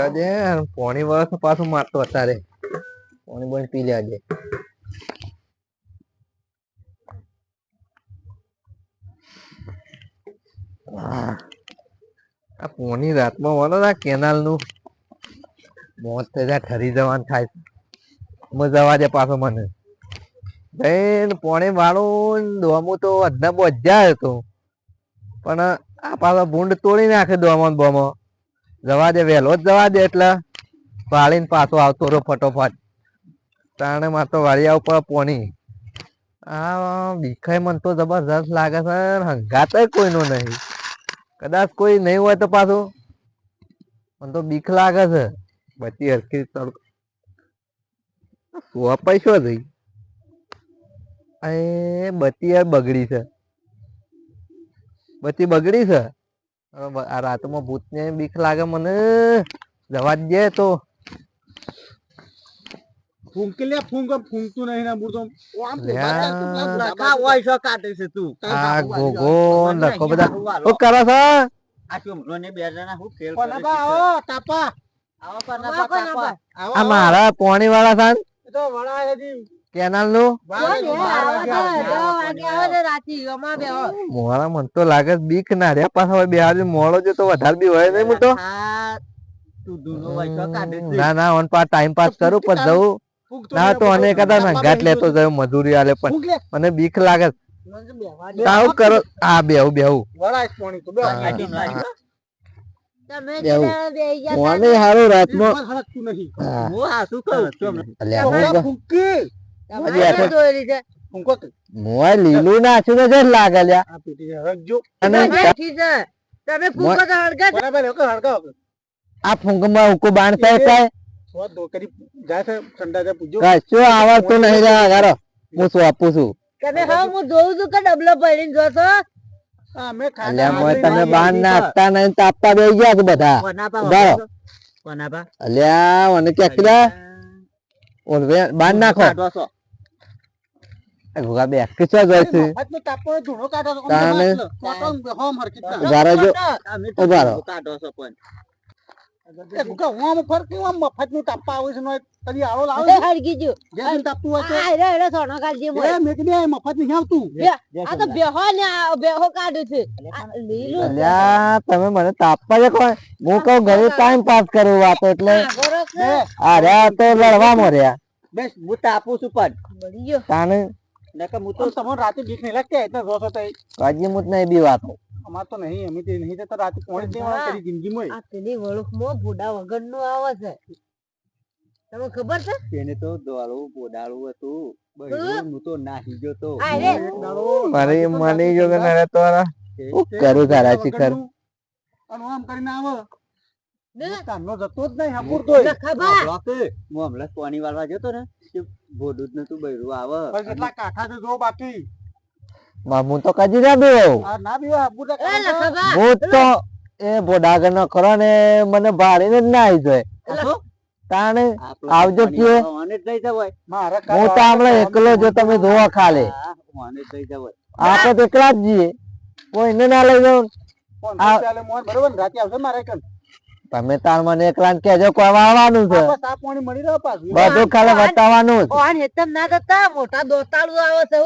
જવા દે પોણી વર્ષ પાછું મારતો અત્યારે પોણી બોણી પી લેવા દે આ પોણી રાતમાં વળો ના કેનાલ નું મોત થઈ જાય ઠરી જવાનું થાય જવા દે પાછો મને પોણી વાળું દોમું તો અડધા બોજા હતો પણ આ પાછો ભૂંડ તોડી નાખે દોમો બોમો જવા દે વહેલો જ જવા દે એટલે વાળીને પાછો આવતો રહ્યો ફટોફટ તાણે માં તો વાળી આવું પડે પોણી આ બીખાય મને તો જબરજસ્ત લાગે છે હંગાત કોઈનો નહીં કદાચ કોઈ નહીં હોય તો પાછું મને તો બીક લાગે છે બધી હરખી તડકો પૈસો થઈ એ બત્તી યાર બગડી છે બત્તી બગડી છે આ રાતમાં ભૂત ને બીક લાગે મને જવા જ દે તો ફૂંકતું નહીં ને બુર તો આ ગોગો નકો બધા શું કરો છો આ મારા પોણી વાળા છે કેનાલ નું મોડા મન તો લાગે બીક ના રે પાછા બિહાર મોડો જો તો વધારે બી હોય નહીં હું તો ના ના ઓન પા ટાઈમ પાસ કરું પણ જવું ના તો અને કદા નંગાટ લેતો જયો મજૂરી આલે પણ મને બીક લાગે તાવ કરો આ બેહું બેહું મોને હારું રાતમાં મોય લીલું નાખ્યું ને જ લાગે આ ફૂંકમાં ઉકો બાણ થાય કશું આવડતું નહીં રે હું શું આપું છું હું જોઉં છું કે ડબલો પડીને જોશો તમે બાણ નાખતા નહીં તાપતા બે ગયા છો બધા અલ્યા મને ક્યાં બાણ નાખો બે કિસ્સા જાય છે તમે મને તાપવા દેખો હું કઉ ઘરે ટાઈમ પાસ કરું વાતો એટલે અરે તો લડવા મર્યા હું તાપું છું પણ તાને રાતે બીક નહીં લાગતી એટલે રોસો તો કાજી મુત નહીં બી વાતો અમાર તો નહીં અમે તે નહીં તો રાતે પોણી દેવા કરી જિંદગીમાં આ તેની વળુખમાં ભૂડા વગરનું આવે છે તમને ખબર છે તેને તો દોળું બોડાળું હતું બૈરું હું તો નાહી ગયો તો મારે મને જો કે નરે તો કરું તારા શિખર અને આમ કરીને આવે તાનો જતો જ નહીં હપુર તો હું હમણાં પાણી વાળવા જતો ને ભોડું જ નતું બૈરું આવે કેટલા કાઠા છે જો બાકી હું તો કજી ના બેવો ના બેવા હપુર હું તો એ ભોડાગર નો ખરો ને મને ભારીને જ ના આવી જાય તાણે આવજો કે હું તો હમણાં એકલો જો તમે જોવા ખાલે આપણે તો એકલા જ જઈએ કોઈને ના લઈ જાવ બરોબર રાતે આવશે મારે કન તમે તાર મને એકલા ને કેજો કોઈ આવવાનું છે બધું ખાલી બતાવવાનું મોટા દોસ્તાળું આવે છે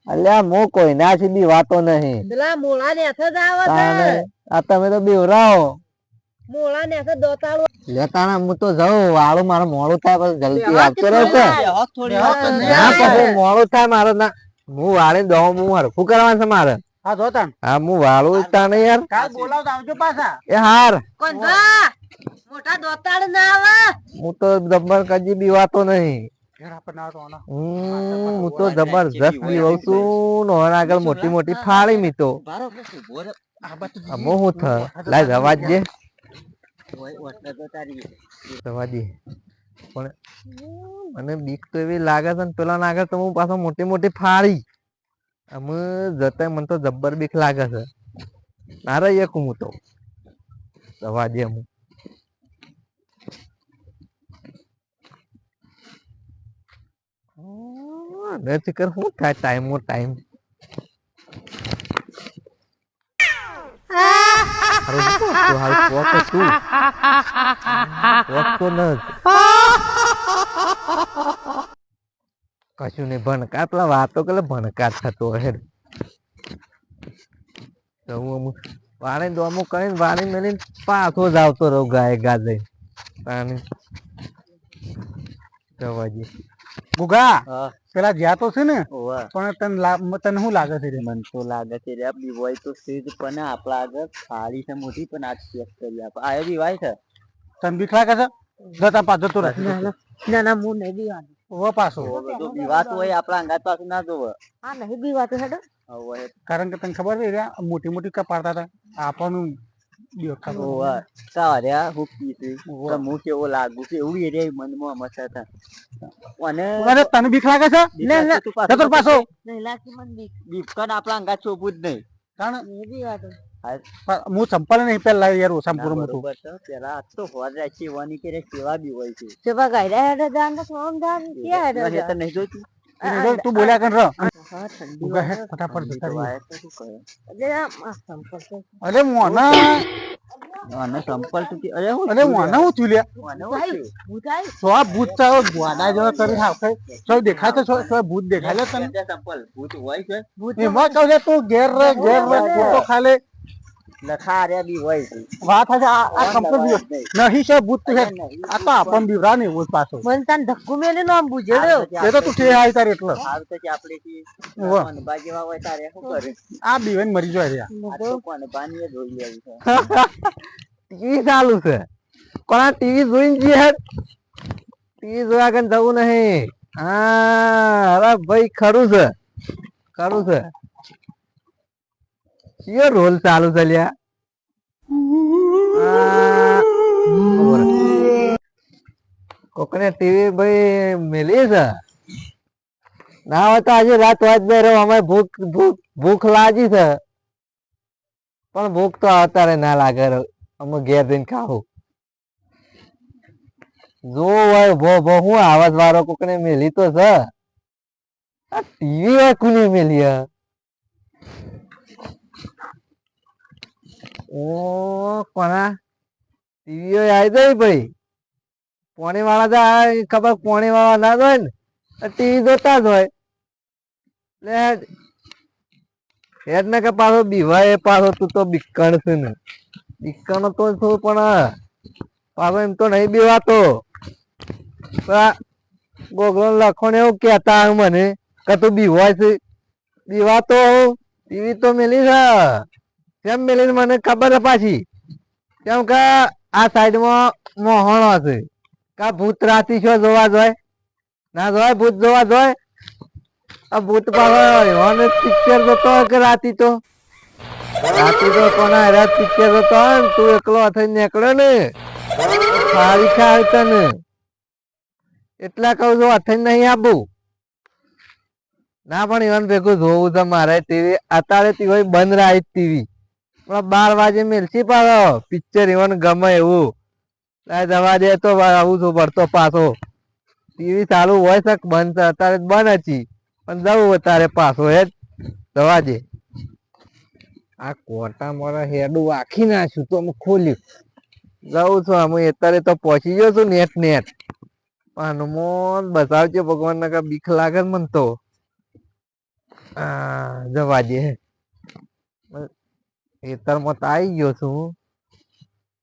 અલ્યા હું કોઈ ના સીધી વાતો નહીં પેલા મોળા ને આવે છે આ તમે તો બીવરાવો મોળા ને દોતાળું લેતાણા હું તો જાઉં વાળું મારે મોડું થાય પછી જલ્દી આવતો રહેશે મોડું થાય મારે ના હું વાળી દઉં હું હરખું કરવાનું છે મારે હા જોતા હા હું વાળું તાને યાર કાલ બોલાવ આવજો પાછા એ હાર મોટા દોતાળ ના આવે હું તો જબર કજી બીવાતો નહીં હું તો જબરજસ્ત બીવું છું આગળ મોટી મોટી ફાળી મી તો હું લાય જવા દે જવા દે પણ મને બીક તો એવી લાગે છે ને પેલા આગળ તો હું પાછો મોટી મોટી ફાળી અમે જતા મને તો જબ્બર બીક લાગે છે ના રહી એક હું તો જવા દે હું નથી કર શું થાય ટાઈમ તો હાલ પોક તું પોક તો ન કશું નહીં ભણકા પેલા વાતો કે ભણકા થતો હે તો હું અમુક વાણી દોમું કરીને વાણી મેલીને પાછો જ આવતો રહું ગાય ગાજે પાણી જવા દે ગુગા હા પેલા જ્યાં તો છે ને ઓવા પણ તને શું લાગે છે રે? મન તો લાગે છે રે બી હોય તો સીધ પણ આપણા આગળ થાળી છે મોટી પણ આ ચેક કરી આપ આયો બી વાય છે તને બીક લાગે છે? જતા પાછો તો રહે ના ના હું નહીં બીવાનું ઓ પાછો જો બીવાતું હોય આપણા અંગાત પાછું ના જોવે આ નહીં બીવાતું હેડો હવે કારણ કે તને ખબર છે રે મોટી મોટી કપાડતા હતા આપણનું ઓવા સાર્યા હું કીધું તો હું કેવો લાગુ છે એવું એ રે મનમાં મસા હતા અને અરે તને બીક લાગે છે? જતો પાછો નહીં લાગતી મને બીક બીકન આપણા અંગાત ચોપું જ નહીં કારણ નહીં બીવાતું હું ચંપલ નહીં પેલા યાર ઓછા પૂરું મોટું બરોબર છે પેલા આજ તો હોર રાખી વાની કે રે કેવા બી હોય છે ચેવા ગાયડા હેડો જાન તો સોમ જાન ક્યાં હેડો એ તો નહીં જોઈતું તું બોલ્યા કર હા ઠંડી ઉગા હે ફટાફટ જતા રહીએ. વાય તો શું કરે અરે આ સંપર્ક અરે મોના અને સંપલ તું અરે હું અરે મોના હું થયું લ્યા મને હું થયું? હું થાય તો આ ભૂત ચાલો ગોડા જેવો કરી નાખે છો દેખાય છે છો ભૂત દેખાય છે તને ત્યાં સંપલ ભૂત હોય છે એમાં કહું છે તું ઘેર રે તું તો ખાલી લખા રે બી હોય છે વાત હશે આ કંપની નહીં છે ભૂત છે આ તો આપણ બીવરા ને એવું પાછો મન તાન ધક્કુ મેલે નો આમ બુજેડ્યો એ તો તું ઠે આવી તારે એટલે હારું તો કે આપણે થી વાહ. કોણ બાજેવા હોય તારે શું કરે આ બીવેન મરી જાય રે આ તો કોણ બાનીએ જોઈ લેવું છે ટીવી ચાલુ છે પણ આ ટીવી જોઈને જઈએ ટીવી જોયા કન જવું નહીં હા અરે ભાઈ ખરું છે કયો રોલ ચાલુ છે લ્યા કોકને ટીવી ભાઈ મેલી છે ના હોય તો આજે રાત વાત બે રહ્યો અમે ભૂખ લાગી છે પણ ભૂખ તો અત્યારે ના લાગે અમે ઘેર જઈને ખાવું જો હોય ભો હું આવાજ વાળો કોકને મેલી તો છે આ ટીવી હોય કોની મેલી ઓ કોના ટીવી આવી જાય ભાઈ પોણી વાળા તો ખબર પોણી વાળા ના હોય ને ટીવી જોતા જ હોય એટલે હેડ ને કે પાછો બીવાય પાછો તું તો બીકણ છે ને બીકણ તો છું પણ પાછો એમ તો નહીં બીવાતો ગોગલો લખોને એવું કેતા મને કે તું બીવાય છે બીવાતો ટીવી તો મેલી છે કેમ મેલી મને ખબર છે પાછી કેમ કે આ સાઈડમાં મોહણો છે કા ભૂત રાતી છો જોવા જોય ના જોય ભૂત જોવા જોય આ ભૂત પાછો પિક્ચર જોતો હોય કે રાતી તો કોના રાત પિક્ચર જોતો હોય ને તું એકલો થઈ નીકળ્યો ને સારી ખાય તને એટલા કહું છું અથઈ નહીં આપું ના પણ ઈવન ભેગું જોવું છે મારે ટીવી અત્યારે ટીવી બંધ રાહી ટીવી 12 વાગે મેલસી પાડો પિક્ચર ઈવન ગમે એવું જવા દે તો આવું છું પડતો પાછો ટીવી ચાલુ હોય છે બંધ છે અત્યારે બંધ હતી પણ જવું અત્યારે પાછો હે જવા દે આ કોટા મારા હેડું આખી નાખ્યું તો અમે ખોલ્યું જવું છું અમે અત્યારે તો પહોંચી ગયો છું નેટ હનુમાન બતાવજો ભગવાન ના બીક લાગે મને તો જવા દે ખેતરમાં તો આવી ગયો છું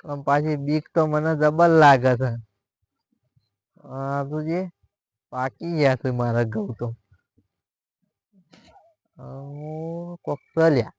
પણ પાછી બીક તો મને જબર લાગે છે તું જે પાકી ગયા છે મારા ઘઉં તો કોક ચાલ્યા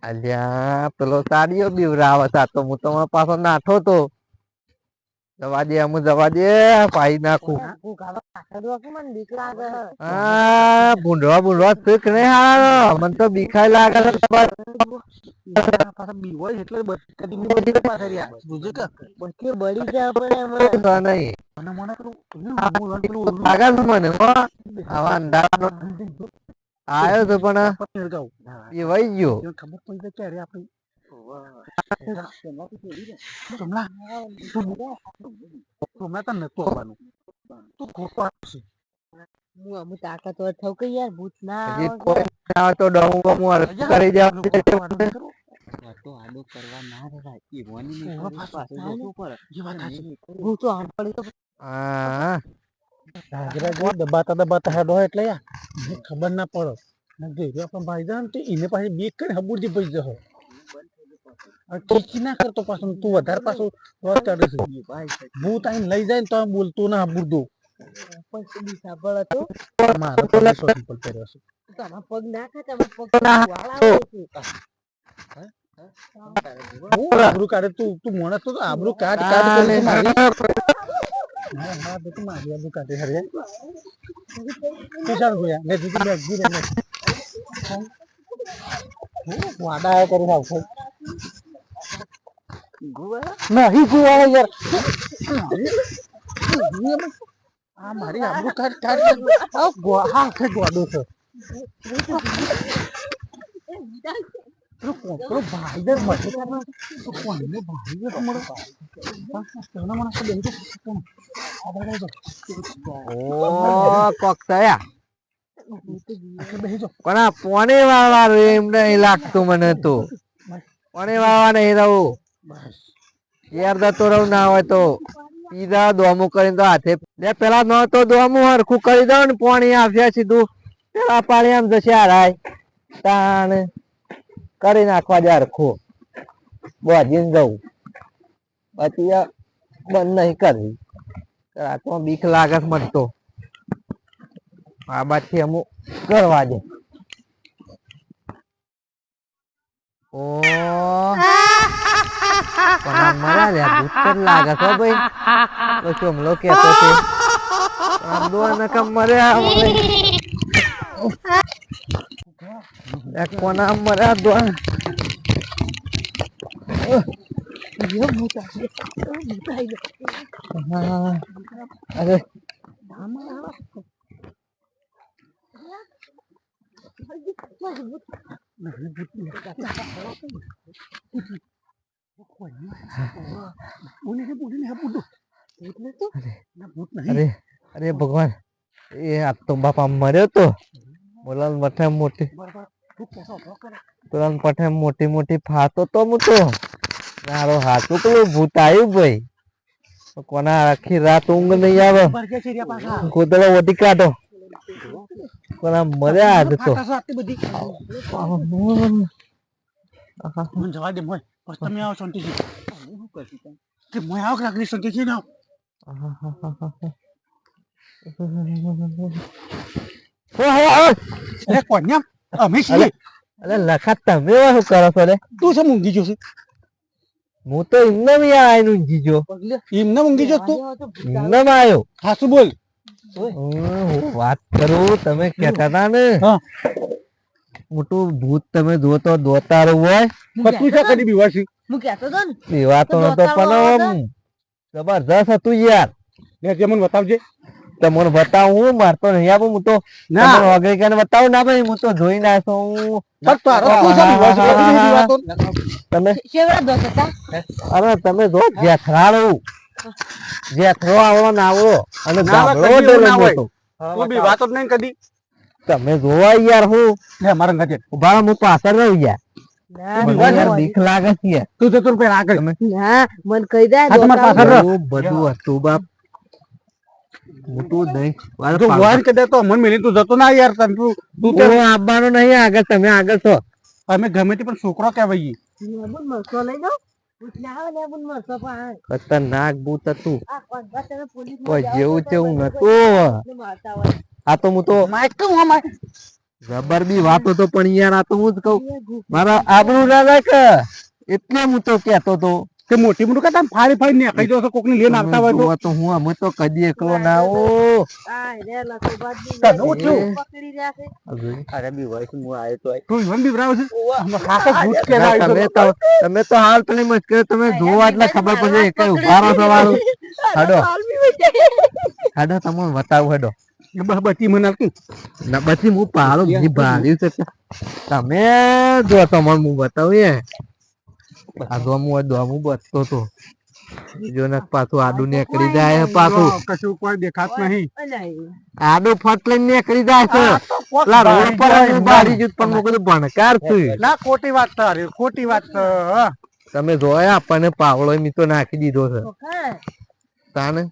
અલ્યા પેલો સાડીઓ બીવરાવે છે તો હું તમારો પાછો નાઠો તો જવા દે અમુ જવા દે પાઈ નાખું મને બીક લાગે હા ભૂંડવા શીખ નહીં હારો મને તો બીખાય લાગે છે પાછા બી હોય એટલે કદી પાછા રહ્યા বুঝે કે બધી બળી જાય પણ એમાં નહીં મને મને પેલું લાગે છે મને આવા અંધારાનો આવ્યો તો પણ એ વહી ગયો ખબર પડી જાય ક્યારે આપણે હમણાં તો નતું આવવાનું તું ખોટો છે હું અમુ તાકાતવર થઉં કે યાર ભૂત ના હજી આવે કોઈ ના આવે તો ડમું બમું હરખું કરી જાવ તો આડો કરવા ના રહેવાય. એ વાની નહીં ઓહો, કરે, પાછું પાછું જોવું પડે. એ વાત સાચી. નહીં કરે. હું તો આંપડી તો હા હાજરા દબાતા હેડો હોય એટલે યાર મને ખબર ના પડે ને જો આપણે ભાઈ જાય ને તો એને પાછી બેક કરી હબુરજી પડી જશે હવે કીકી ના કરતો પાછું તું વધારે પાછું રોજ ચડે છે એ ભાઈ છે. ભૂત આઈને લઈ જાય ને તો આમ બોલતો ના હબુરદો પણ બી સાંભળ હતો મારો પગ સોટી પર કર્યો છે તમારા પગ ના ખાતા અમારા પગ વાળ આવે છે હું આબરૂ કાઢે તું મોણસ તો આબરૂ કાઢ કરી તું મારી હા તું મારી આબરૂ કાઢે હરે તો ચાલ ગયા લે દીદી લે જીરે લે વાડા આયો કરું આવશે નહીં ગુવાળો યાર આ મારી આબરૂ કાઢ હા છે ગોડો છે પેલો ભાઈ દર મત કોને ભાઈ દર મળો તેના મને તો બેહી ઓ કોક થયા બેહી જો પણ આ પોને વાળવા એમ નહીં લાગતું મને તો પોને વાળવા નહીં રહું યાર જતો રહું ના હોય તો પીઝા દોમું કરીને તો હાથે લે પેલા ન તો દોમું હરખું કરી દઉં ને પાણી આવશે સીધું પેલા પાણી આમ જશે હારાય તાણ કરી નાખવા દે હરખું બોજીને જવું પછી બંધ નહીં કરવી રાતમાં બીક લાગે છે મને તો આ બાદથી અમુક કરવા દે ઓ પણ મર્યા લે ભૂત જ લાગે છે ભાઈ તો ચોમલો કેતો છે આ દો નકમ મર્યા એક કોના મર્યા દો અરે અરે અરે ભગવાન એ આ તો બાપા મર્યો તો બોલાલ મઠે મોટી બોલાલ પઠે મોટી મોટી ફાતો તો હું તો મારો હાથ પેલું ભૂત આવ્યું ભાઈ કોના આખી રાત ઊંઘ નહીં આવે ગોદડો ઓટી કાઢો કોના મર્યા આજ તો મને જવા દે મોય બસ તમે આવો શાંતિથી કે મોય આવો રાખી શાંતિથી ના અરે કોન્યા અમે છીએ અરે લખા તમે શું કરો છો રે તું શું ઊંઘી જશે હું તો એમને બી આવીને ઊંઘી ગયો એમને ઊંઘી જશ તું એમને આવ્યો હાસુ બોલ હું વાત કરું તમે કહેતા હતા ને હા મોટું ભૂત તમે જોતો દોતારું હોય તું છે કદી બીવાસી હું કહેતો હતો ને દેવાતો નતો પણ આમ જબરજસ્ત હતું યાર લે જે મને બતાવજે તમને બતાવું હું મારતો નહીં આપું હું તો ના. તમને વગેરે બતાવું ના ભાઈ હું તો જોઈ નાખો હું પણ તારો તું છે બીવાસી કદી નહીં બીવાતો તમે શેવડા દોત હતા અરે તમે જો જેથરાળું જેથરો આવડો નાવડો અને ના, ગામડો કદી એવું ના ડેલો હોય. મોટો. તું બીવાતો જ નહીં કદી તમે જોવા યાર હું લે મારા ગજે ઉભા રહો, હું પાછળ રહું યાર ના મને બીવાય યાર છે? બીક લાગે છે યાર તું જતો પેલા આગળ ના મને કહી દે આ તમારા પાછળ રહો. એવું બધું હતું બાપ મોટું નહીં મારે તું વાન કે દે તો મન મેલી તું જતો ના યાર તને તું તું તે હું આવવાનો નહીં આગળ તમે આગળ છો અમે ગમે તે પણ છોકરો કહેવાય લેબુન મરસો લઈ દો એટલે આવે લેબુન મરસો પણ ખતરનાક ભૂત હતું આ કોંડા તમે પોલીસ કોઈ જેવું તેવું નતું મારતા હોય આ તો હું તો માઈક કેવું અમાર જબર બી વાતો તો પણ યાર આ તો હું જ કહું મારા આબરૂ ના રાખ એટલે હું તો કેતો તો કે મોટી મોટું કહેતા ફાડી ફાડી ને કહી દો કોક ને લઈને આવતા હોય તો જોવો તો હું અમે તો કદી એકલો ના આવું આ રે લખો બાદ તને હું થયું? પકડી રહ્યા છે અરે બી હોય હું આવ્યો તો તું ઈવન બી બરાબર છે અમે ખાસ ભૂત કહેતા ના, હોય તમે તો હાલ પેલી મસ્કરી તમે જોવા એટલે ખબર પડે એક ઉભા રહો સવાળું હાડો હાડો તમને બતાવું હાડો બધી મને આવતી ના પછી હું પાડો બીજી ભાડ્યું છે તમે જો તમને હું બતાવું એ આ દોમું બચતો તો જો ને પાછું આડું નીકળી જાય છે પાછું જો કશું કોઈ દેખાત નહીં આડું ફટ લઈને નીકળી જાય છે આ તો કોક પેલા રોડ પર બારી હું બારી જુત પણ મું કીધું ભણકાર છું ના ખોટી વાત તારી ખોટી વાત છે હા. તમે જોયા આપણને પાવળો મીતો નાખી દીધો છે તાને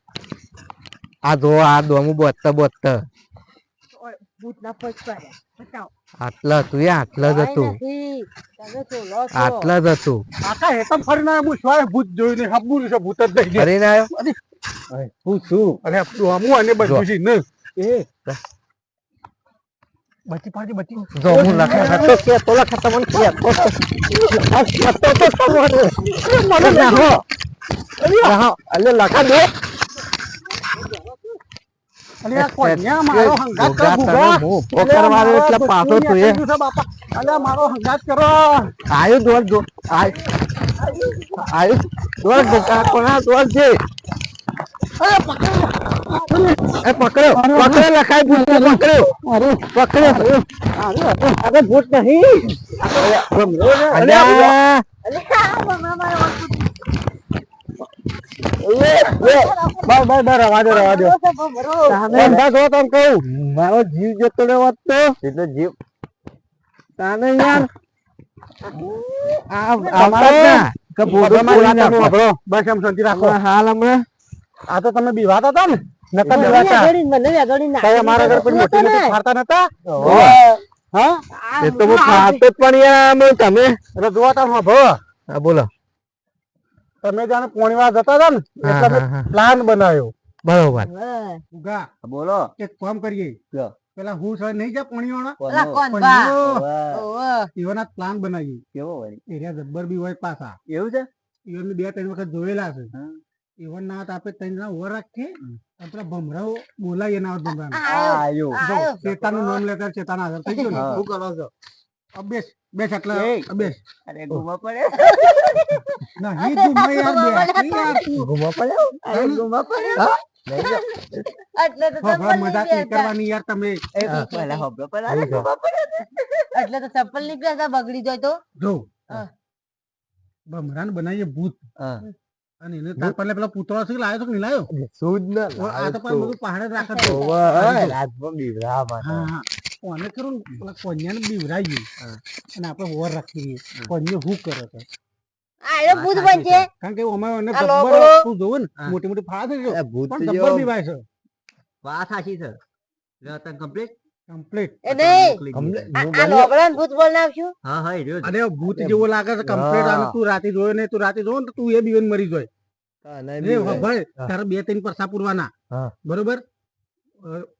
આ જો આ દોમું બોતતા આટલા હતું એ આટલા જ હતું આટલા જ હતું આખા હેતમ ફરીને આવ્યો. હું સ્વાય ભૂત જોઈને હબુર છે ભૂત જ નહીં ગયા. ફરીને આવ્યો હું શું અરે હું અને બધું છે ને એ બચી પાડી બચી જો હું લખા હતો કે તો લખા તમને કે તો મને ના હો અલે લખા દે અરે આ કોન્યા મારો હંગાત કરો ભૂગા ભૂગા. હું પોકરવાળો એટલે પાછો તું એ થઈ ગયું છે બાપા. અરે મારો હંગાત કરો આયુ દોર જો આયુ દોર બકા કોના દોર છે એ પકડો લખાય ભૂત પકડો અરે ભૂત નહીં અલ્યા મારો જીવ જતો રહેવો તો એટલે જીવ તાને યાર બસ એમ શાંતિ રાખો. હાલ હમણાં આ તો તમે બીવાતા હતા ને નતા બીવાતા કઈ અમારા ઘર કોઈ મોટી મોટી ફાડતા નતા હા એ તો હું ખાતો જ પણ યાર અમે તમે એટલે જોવા તા ભો હા બોલો તમે જાણે પોણીવા જતા હતા ને એટલે મેં પ્લાન બનાવ્યો. બરોબર ઉગા બોલો એક કામ કરીએ કયો? પેલા હું સર નહીં જા પોણીવાળા વાહ, એવાના પ્લાન બનાવીએ. કેવો વળી એરિયા જબ્બર બી હોય પાછા એવું છે ઈવન 2-3 વખત જોયેલા છે. હા. ઈવન ના તો આપણે 3 જણા ઓવર રાખીએ અને પેલા ભમરાઓ બોલાવીએ ના ભમરા આયો ચેતાનું નામ લેતા ચેતાના હાજર થઈ ગયો ને હા. શું કરો છો અભ્યાસ બેસ આટલા એ. અભ્યાસ અરે ગુમા પડે ના હી તું મેં યાર બેસ યાર તું ઘુમા પડ્યો અરે ગુમા પડે હવે મજાક નહીં કરવાની યાર તમે એ પેલા હોબળો પડે અરે ગુમા પડે એટલે તો ચપ્પલ નીકળ્યા હતા બગડી જાય તો જો હા. ભમરાને બનાવીએ ભૂત હા અને એને તાર પહેલા પેલા પૂતળો છે કે લાયો તો કે નહીં લાયો સુદ ના આ તો પણ બધું પહાડે જ રાખે છે. રાજમાં બીવડા હા હા કોને કરું ને પેલા કોન્યાને બીવરાઈએ અને આપણે ઓવર રાખીએ કોન્યો હું કરે છે આયો ભૂત બનશે કારણ કે અમે એને આ જબ્બર લોગો. તું જોવું ને મોટી મોટી ફાળા થઈ ગયો ભૂત પણ જબ્બર બીવાય છે વાત સાચી છે રતન કમ્પ્લીટ કમ્પ્લીટ એ નહીં આ લોગડાને ભૂત બોલ નાખશું હા હા એ રહ્યો છે. અરે ભૂત જેવો લાગે છે કમ્પ્લીટ અને તું રાતે જોયો ને તું રાતે જોયો ને તો તું એ બીવન મરી જાય એ ભાઈ તારે 2-3 પરસા પૂરવાના હા. બરોબર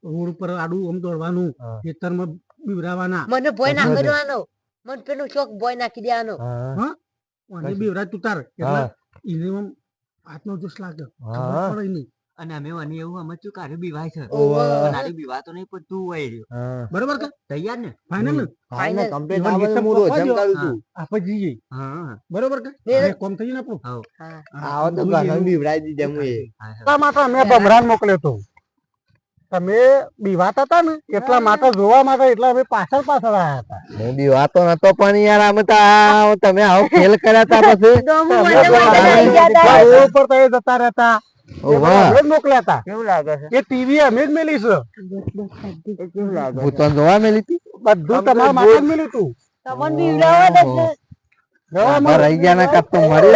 રોડ ઉપર આડું આમ દોડવાનું હા. ખેતરમાં બીવરાવાના મને ભોય નાખી દેવાનો મને પેલું ચોક ભોય નાખી દેવાનો અને બીવરા તું તાર એટલે એને આમ હાથનો જોશ લાગે ખબર પડે નહીં અને અમે વાની એવું સમજ્યું કે આરે બીવાય છે ઓવે. પણ આરે બીવાતો નહીં પણ તું હોય રહ્યો બરોબર કે તૈયાર ને ફાઇનલ ને ફાઇનલ આપણે જઈએ હા બરોબર કે ને- હવે કોમ થઈ ગયું ને આપણું હા આવો તો ઘણા બીવડાઈ દીધા હું હા, હા. એટલા માટે અમે ભમરાન મોકલ્યો તો તમે બીવાતા હતા ને એટલા માટે જોવા માટે એટલે અમે પાછળ આવ્યા હતા હું બીવાતો નતો પણ યાર અમે તો તમે આવો ખેલ કર્યા તા પછી ડોમું તમે મને તો મને લઈ ગયા હતા. રોડ ઉપર તો એ જતા રહેતા ઓવા. અમે જ મોકલ્યા હતા કેવું લાગે છે એ ટીવી અમે જ મેલી છે કેવું લાગે ભૂતવાન જોવા મેલી હતી બધું તમારા માટે જ મેલ્યું તું તમને બીવડાવવા જ છે. આમાં રહી ગયા ના કાપ તો મરી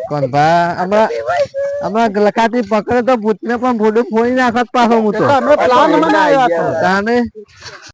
કોણ ભા આમાં લખાતી પકડે તો ભૂતને પણ ફોડું ફોડી નાખત પાછો હું તો અમે પ્લાન બનાવ્યા હતા તાને